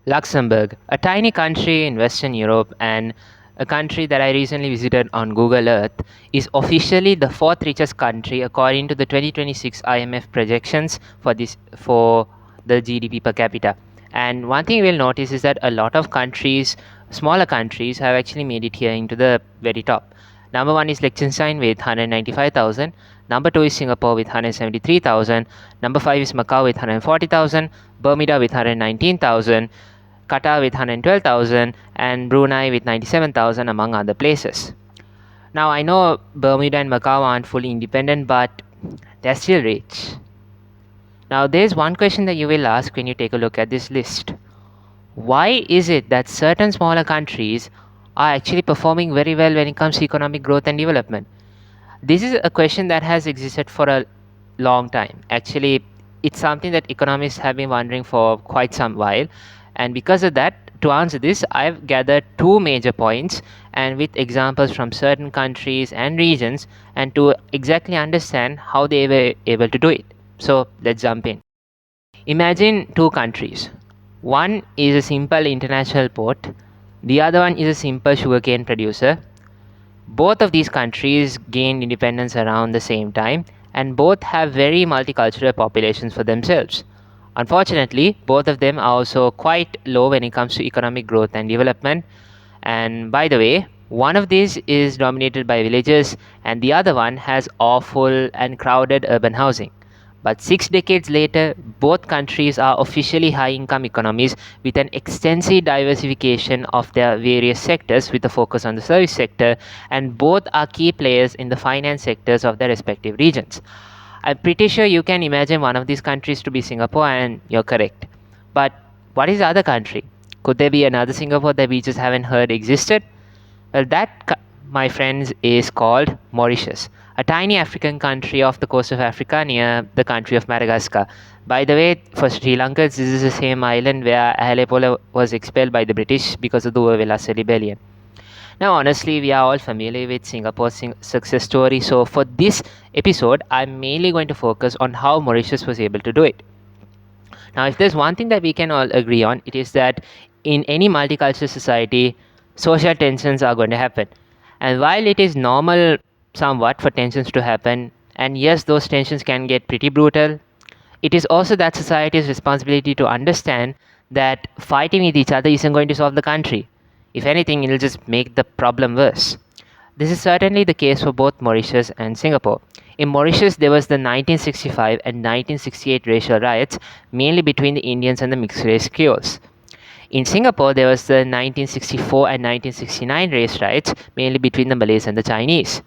Luxembourg, a tiny country in Western Europe and a country that I recently visited on Google Earth, is officially the fourth richest country according to the 2026 IMF projections for the GDP per capita. And one thing we'll notice is that a lot of countries, smaller countries, have actually made it here into the very top. Number one is Liechtenstein with 195,000. Number two is Singapore with 173,000. Number five is Macau with 140,000. Bermuda with 119,000. Qatar with 112,000 and Brunei with 97,000 among other places. Now I know Bermuda and Macau aren't fully independent, but they're still rich. Now there's one question that you will ask when you take a look at this list. Why is it that certain smaller countries are actually performing very well when it comes to economic growth and development? This is a question that has existed for a long time. Actually, it's something that economists have been wondering for quite some while. And because of that, to answer this, I've gathered two major points and with examples from certain countries and regions, and to exactly understand how they were able to do it. So let's jump in. Imagine two countries. One is a simple international port, the other one is a simple sugarcane producer. Both of these countries gained independence around the same time, and both have very multicultural populations for themselves. Unfortunately, both of them are also quite low when it comes to economic growth and development. And by the way, one of these is dominated by villages, and the other one has awful and crowded urban housing. But 6 decades later, both countries are officially high income economies with an extensive diversification of their various sectors with a focus on the service sector, and both are key players in the finance sectors of their respective regions. I'm pretty sure you can imagine one of these countries to be Singapore, and you're correct. But what is the other country? Could there be another Singapore that we just haven't heard existed? Well, my friends, is called Mauritius, a tiny African country off the coast of Africa near the country of Madagascar. By the way, for Sri Lankans, this is the same island where Ahlepola was expelled by the British because of the Urvelas rebellion. Now, honestly, we are all familiar with Singapore's success story, so for this episode, I'm mainly going to focus on how Mauritius was able to do it. Now, if there's one thing that we can all agree on, it is that in any multicultural society, social tensions are going to happen. And while it is normal somewhat for tensions to happen, and yes, those tensions can get pretty brutal, it is also that society's responsibility to understand that fighting with each other isn't going to solve the country. If anything, it'll just make the problem worse. This is certainly the case for both Mauritius and Singapore. In Mauritius, there was the 1965 and 1968 racial riots, mainly between the Indians and the mixed race Creoles. In Singapore, there was the 1964 and 1969 race riots, mainly between the Malays and the Chinese.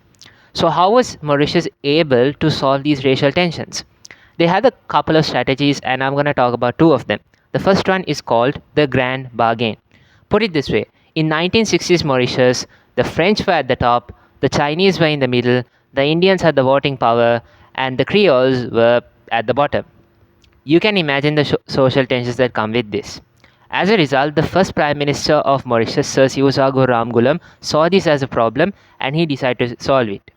So, how was Mauritius able to solve these racial tensions? They had a couple of strategies, and I'm going to talk about two of them. The first one is called the Grand Bargain. Put it this way, in 1960s Mauritius, the French were at the top, the Chinese were in the middle, the Indians had the voting power, and the Creoles were at the bottom. You can imagine the social tensions that come with this. As a result, the first Prime Minister of Mauritius, Sir Sivasago Ramgoolam, saw this as a problem and he decided to solve it.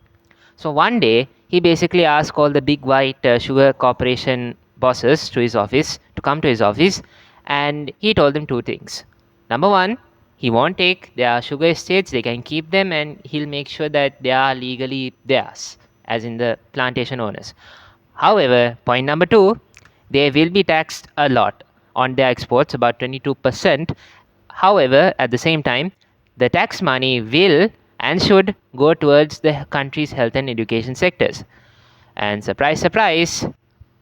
So one day, he basically asked all the big white sugar corporation bosses to come to his office, and he told them two things. Number one, he won't take their sugar estates, they can keep them, and he'll make sure that they are legally theirs, as in the plantation owners. However, point number two, they will be taxed a lot on their exports, about 22%. However, at the same time, the tax money will and should go towards the country's health and education sectors. And surprise, surprise,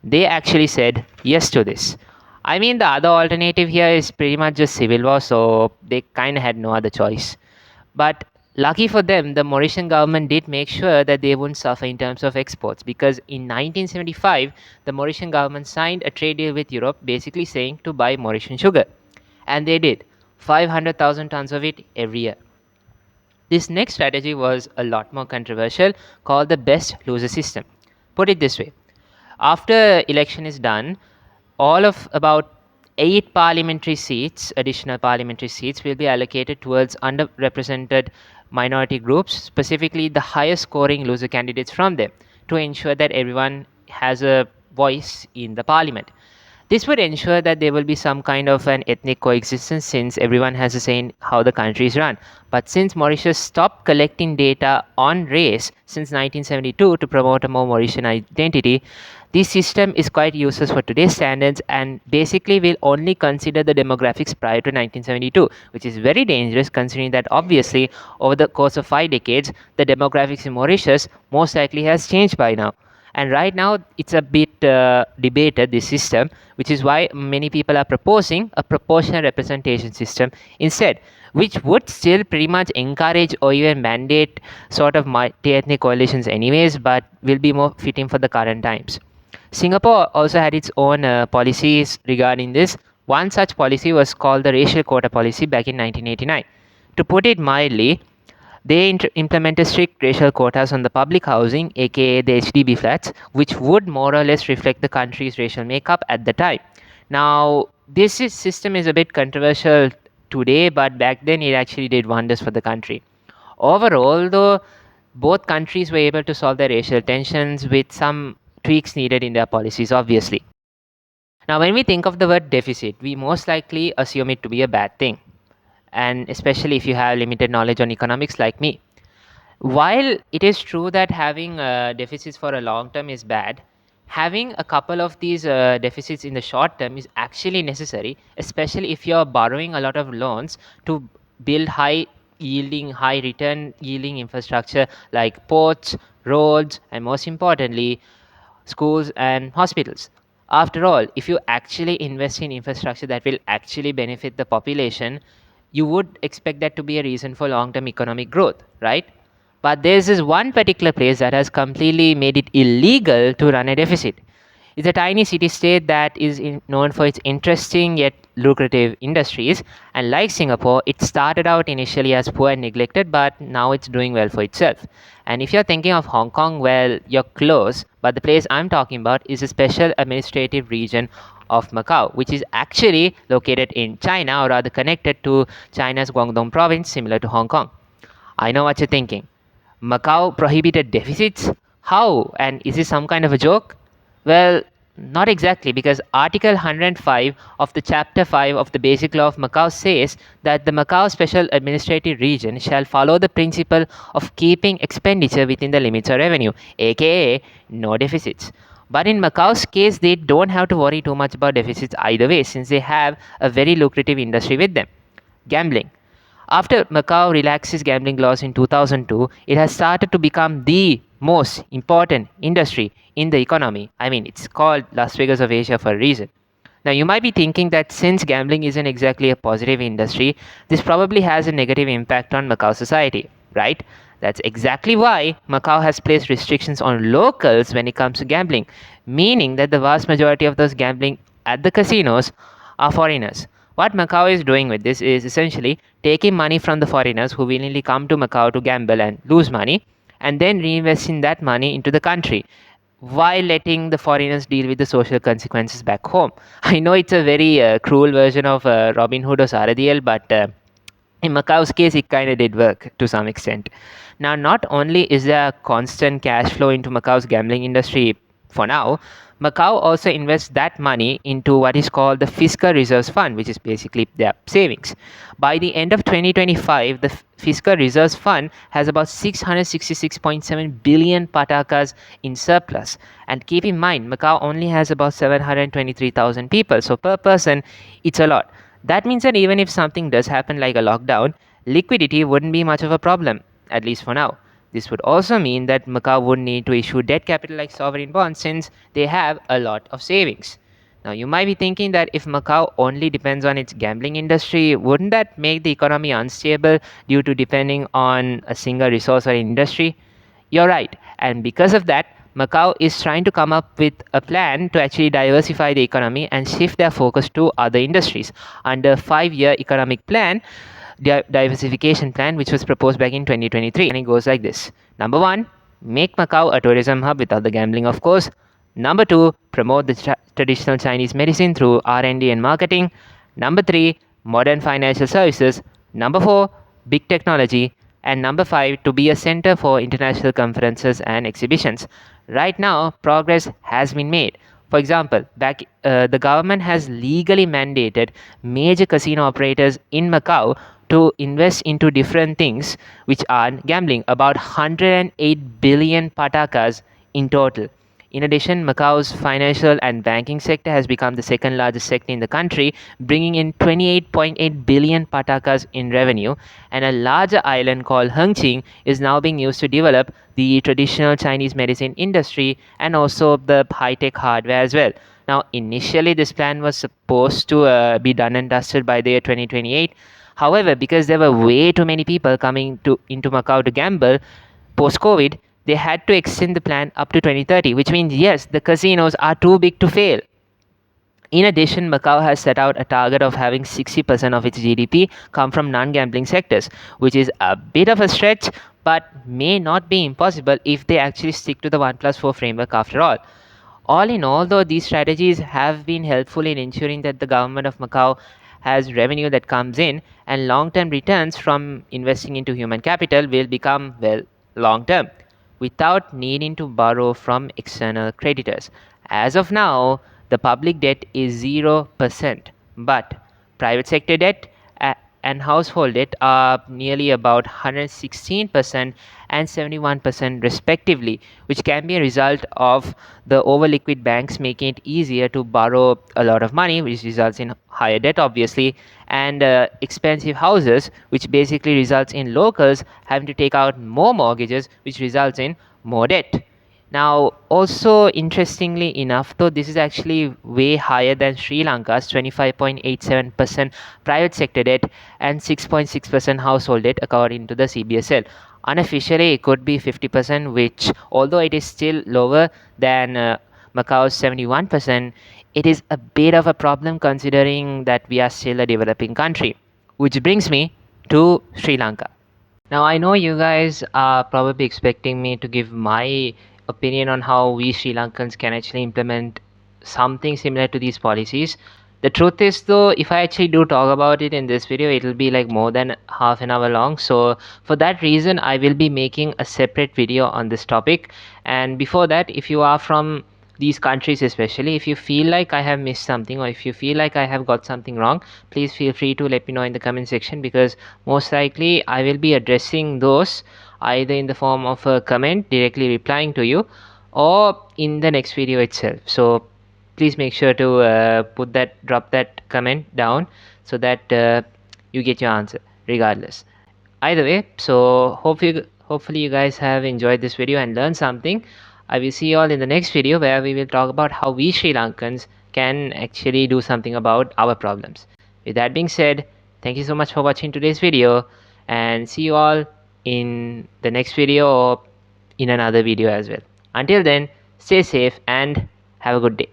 they actually said yes to this. I mean, the other alternative here is pretty much just civil war, so they kind of had no other choice. But lucky for them, the Mauritian government did make sure that they wouldn't suffer in terms of exports, because in 1975, the Mauritian government signed a trade deal with Europe basically saying to buy Mauritian sugar. And they did, 500,000 tons of it every year. This next strategy was a lot more controversial, called the best loser system. Put it this way, after election is done, all of about 8 parliamentary seats, additional parliamentary seats, will be allocated towards underrepresented minority groups, specifically the highest scoring loser candidates from them, to ensure that everyone has a voice in the parliament. This would ensure that there will be some kind of an ethnic coexistence since everyone has a say in how the country is run. But since Mauritius stopped collecting data on race since 1972 to promote a more Mauritian identity, this system is quite useless for today's standards and basically will only consider the demographics prior to 1972, which is very dangerous considering that obviously over the course of 5 decades, the demographics in Mauritius most likely has changed by now. And right now, it's a bit debated, this system, which is why many people are proposing a proportional representation system instead, which would still pretty much encourage or even mandate sort of multi-ethnic coalitions anyways, but will be more fitting for the current times. Singapore also had its own policies regarding this. One such policy was called the racial quota policy back in 1989. To put it mildly, they implemented strict racial quotas on the public housing, aka the HDB flats, which would more or less reflect the country's racial makeup at the time. Now, system is a bit controversial today, but back then it actually did wonders for the country. Overall, though, both countries were able to solve their racial tensions with some tweaks needed in their policies, obviously. Now, when we think of the word deficit, we most likely assume it to be a bad thing, and especially if you have limited knowledge on economics like me. While it is true that having deficits for a long term is bad, having a couple of these deficits in the short term is actually necessary, especially if you're borrowing a lot of loans to build high yielding, high return yielding infrastructure like ports, roads, and most importantly, schools and hospitals. After all, if you actually invest in infrastructure that will actually benefit the population, you would expect that to be a reason for long term economic growth, right? But there's this one particular place that has completely made it illegal to run a deficit. It's a tiny city state that is known for its interesting yet lucrative industries. And like Singapore, it started out initially as poor and neglected, but now it's doing well for itself. And if you're thinking of Hong Kong, well, you're close, but the place I'm talking about is a special administrative region of Macau, which is actually located in China, or rather connected to China's Guangdong province, similar to Hong Kong. I know what you're thinking. Macau prohibited deficits? How? And is this some kind of a joke? Well, not exactly, because Article 105 of the Chapter 5 of the Basic Law of Macau says that the Macau Special Administrative Region shall follow the principle of keeping expenditure within the limits of revenue, aka no deficits. But in Macau's case, they don't have to worry too much about deficits either way, since they have a very lucrative industry with them: gambling. After Macau relaxed gambling laws in 2002, it has started to become the most important industry in the economy. I mean, it's called Las Vegas of Asia for a reason. Now, you might be thinking that since gambling isn't exactly a positive industry, this probably has a negative impact on Macau society, right? That's exactly why Macau has placed restrictions on locals when it comes to gambling, meaning that the vast majority of those gambling at the casinos are foreigners. What Macau is doing with this is essentially taking money from the foreigners who willingly come to Macau to gamble and lose money, and then reinvesting that money into the country while letting the foreigners deal with the social consequences back home. I know it's a very cruel version of Robin Hood or Saradiel, but in Macau's case, it kind of did work to some extent. Now, not only is there constant cash flow into Macau's gambling industry for now, Macau also invests that money into what is called the Fiscal Reserves Fund, which is basically their savings. By the end of 2025, the Fiscal Reserves Fund has about 666.7 billion patakas in surplus. And keep in mind, Macau only has about 723,000 people, so per person, it's a lot. That means that even if something does happen like a lockdown, liquidity wouldn't be much of a problem, at least for now. This would also mean that Macau would need to issue debt capital like sovereign bonds since they have a lot of savings. Now, you might be thinking that if Macau only depends on its gambling industry, wouldn't that make the economy unstable due to depending on a single resource or industry? You're right, and because of that, Macau is trying to come up with a plan to actually diversify the economy and shift their focus to other industries under a 5-year economic plan, diversification plan, which was proposed back in 2023. And it goes like this: number one, make Macau a tourism hub without the gambling, of course. Number two, promote the traditional Chinese medicine through R&D and marketing. Number three, modern financial services. Number four, big technology. And number five, to be a center for international conferences and exhibitions. Right now, progress has been made, For example, the government has legally mandated major casino operators in Macau to invest into different things which are gambling, about 108 billion patakas in total. In addition, Macau's financial and banking sector has become the second largest sector in the country, bringing in 28.8 billion patakas in revenue, and a larger island called Hengqin is now being used to develop the traditional Chinese medicine industry and also the high-tech hardware as well. Now, initially, this plan was supposed to be done and dusted by the year 2028. However, because there were way too many people coming into Macau to gamble post-COVID, they had to extend the plan up to 2030, which means yes, the casinos are too big to fail. In addition, Macau has set out a target of having 60% of its GDP come from non-gambling sectors, which is a bit of a stretch, but may not be impossible if they actually stick to the 1+4 framework after all. All in all, though, these strategies have been helpful in ensuring that the government of Macau has revenue that comes in, and long-term returns from investing into human capital will become, well, long-term without needing to borrow from external creditors. As of now, the public debt is 0%, but private sector debt and household debt are nearly about 116% and 71% respectively, which can be a result of the overliquid banks making it easier to borrow a lot of money, which results in higher debt obviously, and expensive houses, which basically results in locals having to take out more mortgages, which results in more debt. Now, also interestingly enough, though, this is actually way higher than Sri Lanka's 25.87% private sector debt and 6.6% household debt, according to the CBSL. Unofficially, it could be 50%, which, although it is still lower than Macau's 71%, it is a bit of a problem considering that we are still a developing country. Which brings me to Sri Lanka. Now, I know you guys are probably expecting me to give my opinion on how we Sri Lankans can actually implement something similar to these policies. The truth is, though, if I actually do talk about it in this video, it'll be like more than half an hour long. So, for that reason, I will be making a separate video on this topic. And before that, if you are from these countries, especially if you feel like I have missed something or if you feel like I have got something wrong, please feel free to let me know in the comment section, because most likely I will be addressing those either in the form of a comment directly replying to you or in the next video itself. So please make sure to drop that comment down so that you get your answer regardless. Either way, so hopefully you guys have enjoyed this video and learned something. I will see you all in the next video, where we will talk about how we Sri Lankans can actually do something about our problems. With that being said, thank you so much for watching today's video, and see you all in the next video or in another video as well. Until then, stay safe and have a good day.